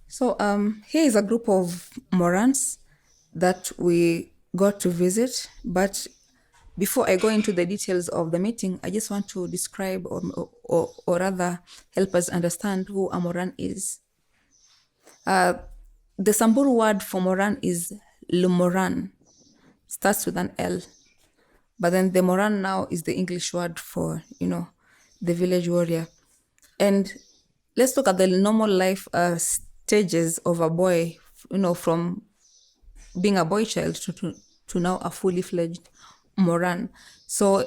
So here is a group of Morans that we got to visit, but before I go into the details of the meeting, I just want to describe or rather help us understand who a Moran is. The Samburu word for Moran is Lumoran, starts with an L. But then the Moran now is the English word for, the village warrior. And let's look at the normal life stages of a boy, from being a boy child to now a fully fledged Moran. So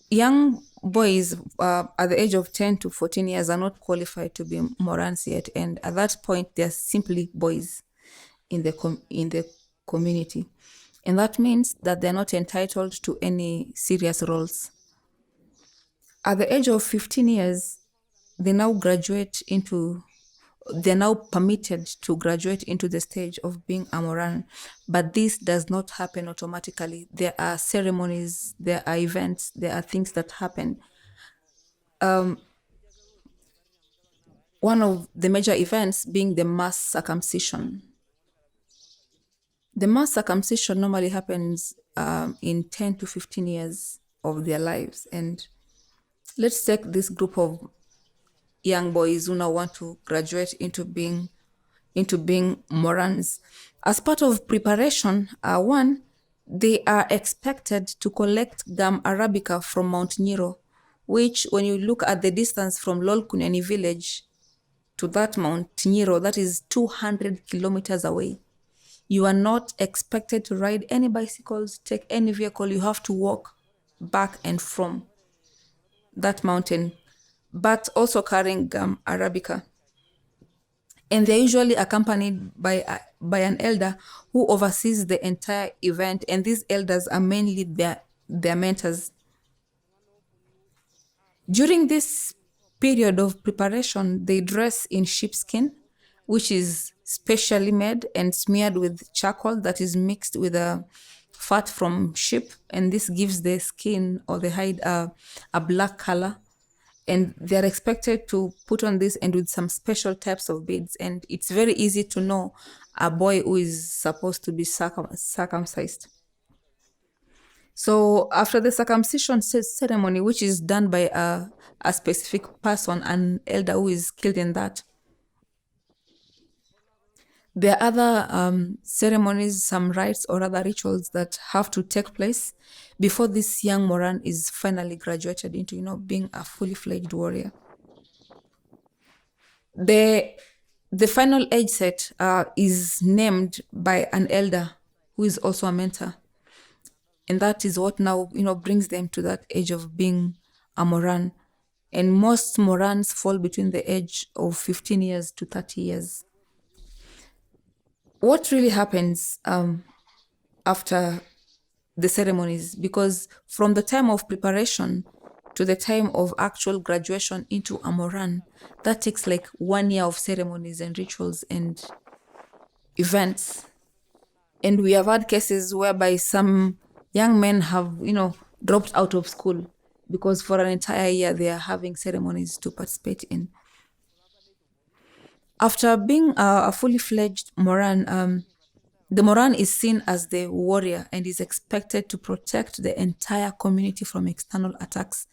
young boys at the age of 10 to 14 years are not qualified to be Morans yet. And at that point, they're simply boys in the community. And that means that they're not entitled to any serious roles. At the age of 15 years, they're now permitted to graduate into the stage of being a Moran. But this does not happen automatically. There are ceremonies, there are events, there are things that happen. One of the major events being the mass circumcision. The mass circumcision normally happens in 10 to 15 years of their lives. And let's take this group of young boys who now want to graduate into being Morans. As part of preparation, they are expected to collect gum arabica from Mount Nyiro, which when you look at the distance from Lolkuniani village to that Mount Nyiro, that is 200 kilometers away. You are not expected to ride any bicycles, take any vehicle. You have to walk back and from that mountain, but also carrying gum arabica. And they're usually accompanied by an elder who oversees the entire event. And these elders are mainly their mentors. During this period of preparation, they dress in sheepskin, which is specially made and smeared with charcoal that is mixed with a fat from sheep. And this gives the skin or the hide a black color. And they're expected to put on this and with some special types of beads. And it's very easy to know a boy who is supposed to be circumcised. So after the circumcision ceremony, which is done by a specific person, an elder who is skilled in that, there are other ceremonies, some rites or other rituals that have to take place before this young Moran is finally graduated into, being a fully fledged warrior. The final age set is named by an elder who is also a mentor. And that is what now, brings them to that age of being a Moran. And most Morans fall between the age of 15 years to 30 years. What really happens after the ceremonies? Because from the time of preparation to the time of actual graduation into a Moran, that takes like 1 year of ceremonies and rituals and events. And we have had cases whereby some young men have, dropped out of school because for an entire year they are having ceremonies to participate in. After being a fully fledged Moran, the Moran is seen as the warrior and is expected to protect the entire community from external attacks.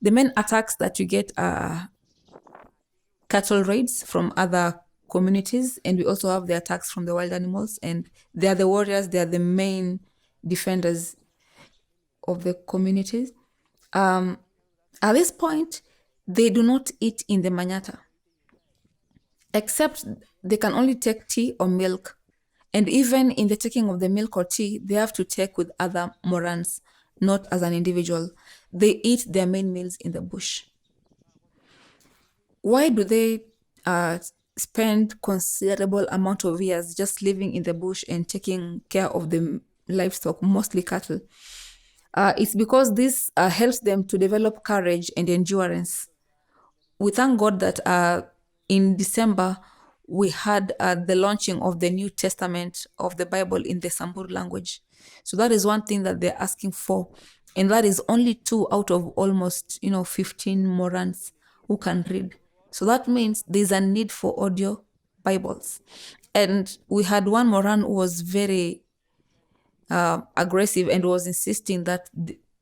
The main attacks that you get are cattle raids from other communities, and we also have the attacks from the wild animals, and they are the warriors, they are the main defenders of the communities. At this point, they do not eat in the manyata, except they can only take tea or milk. And even in the taking of the milk or tea, they have to take with other Morans, not as an individual. They eat their main meals in the bush. Why do they spend considerable amount of years just living in the bush and taking care of the livestock, mostly cattle? It's because this helps them to develop courage and endurance. We thank God that in December, we had the launching of the New Testament of the Bible in the Samburu language. So that is one thing that they're asking for. And that is only 2 out of almost, 15 Morans who can read. So that means there's a need for audio Bibles. And we had one Moran who was very aggressive and was insisting that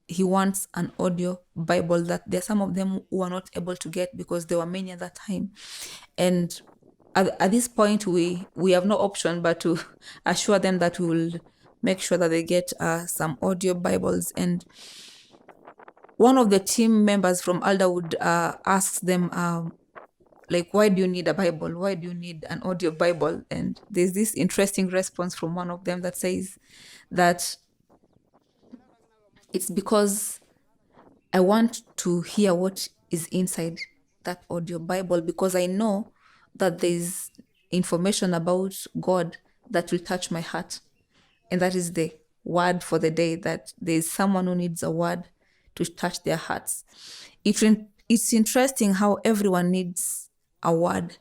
he wants an audio Bible, that there are some of them who are not able to get because there were many at that time. And at this point, we have no option but to assure them that we will make sure that they get some audio Bibles. And one of the team members from Alderwood asks them, like, why do you need a Bible? Why do you need an audio Bible? And there's this interesting response from one of them that says that it's because I want to hear what is inside that audio Bible, because I know that there's information about God that will touch my heart. And that is the word for the day, that there's someone who needs a word to touch their hearts. It's interesting how everyone needs a word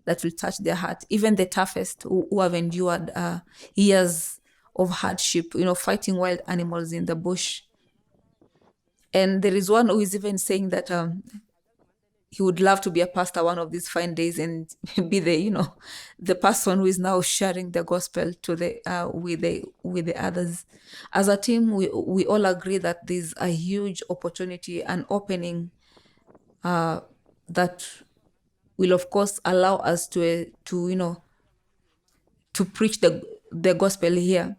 that will touch their heart, even the toughest who have endured years of hardship, fighting wild animals in the bush. And there is one who is even saying that he would love to be a pastor one of these fine days and be the person who is now sharing the gospel to with the others. As a team, we all agree that there's a huge opportunity, an opening that will of course allow us to preach the gospel here.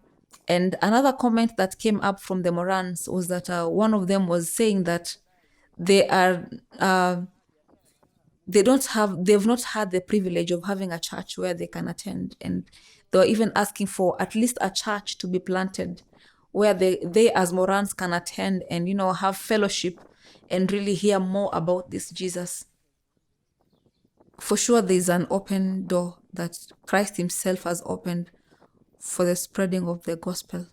And another comment that came up from the Morans was that one of them was saying that they've not had the privilege of having a church where they can attend. And they were even asking for at least a church to be planted where they as Morans can attend and, have fellowship and really hear more about this Jesus. For sure, there's an open door that Christ himself has opened for the spreading of the gospel.